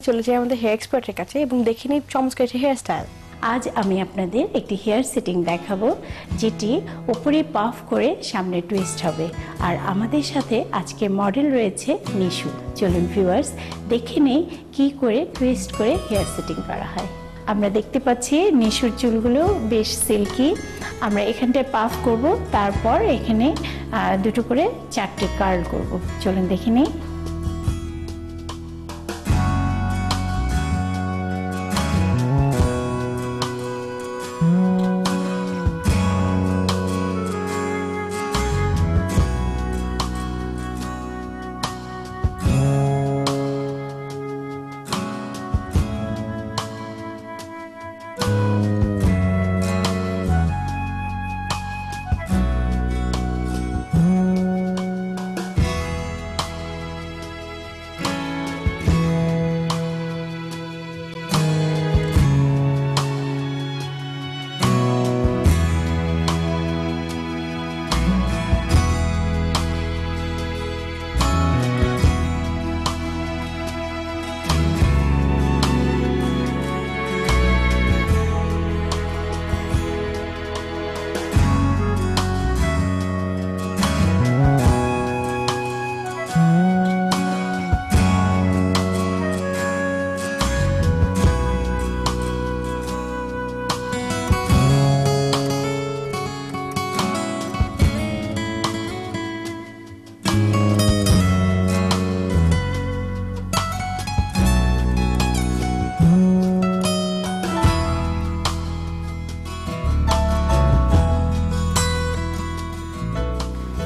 চলে যাই আমাদের হেয়ার এক্সপার্টের কাছে এবং দেখে নিই চমৎকার হেয়ার স্টাইল। আজ আমি আপনাদের একটি হেয়ার সেটিং দেখাবো, যেটি উপরে পাফ করে সামনে টুইস্ট হবে। আর আমাদের সাথে আজকে মডেল রয়েছে নিশু। চলুন ভিউয়ার্স, দেখে নেই কী করে টুইস্ট করে হেয়ার সেটিং করা হয়। আমরা দেখতে পাচ্ছি নিশুর চুলগুলো বেশ সিল্কি। আমরা এখানটায় পাফ করব, তারপর এখানে দুটো করে 4টে কার্ল করব। চলুন দেখে নেই।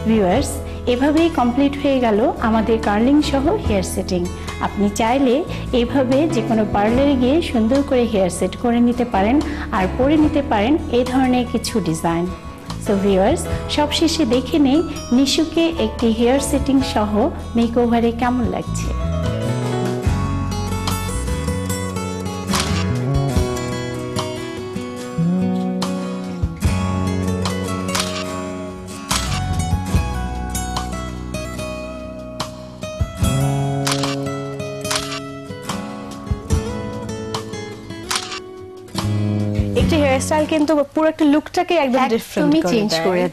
ভিউয়ার্স, এভাবেই কমপ্লিট হয়ে গেল আমাদের কার্লিং সহ হেয়ার সেটিং। আপনি চাইলে এভাবে যে কোনো পার্লারে গিয়ে সুন্দর করে হেয়ার সেট করে নিতে পারেন আর পরে নিতে পারেন এই ধরনের কিছু ডিজাইন। সো ভিউয়ার্স, সবশেষে দেখে নেই নিশুকে একটি হেয়ার সেটিং সহ মেকওভারে কেমন লাগছে। একটি হেয়ার স্টাইল কিন্তু পুরো একটা লুকটাকে একদম ডিফারেন্ট করে দেয়।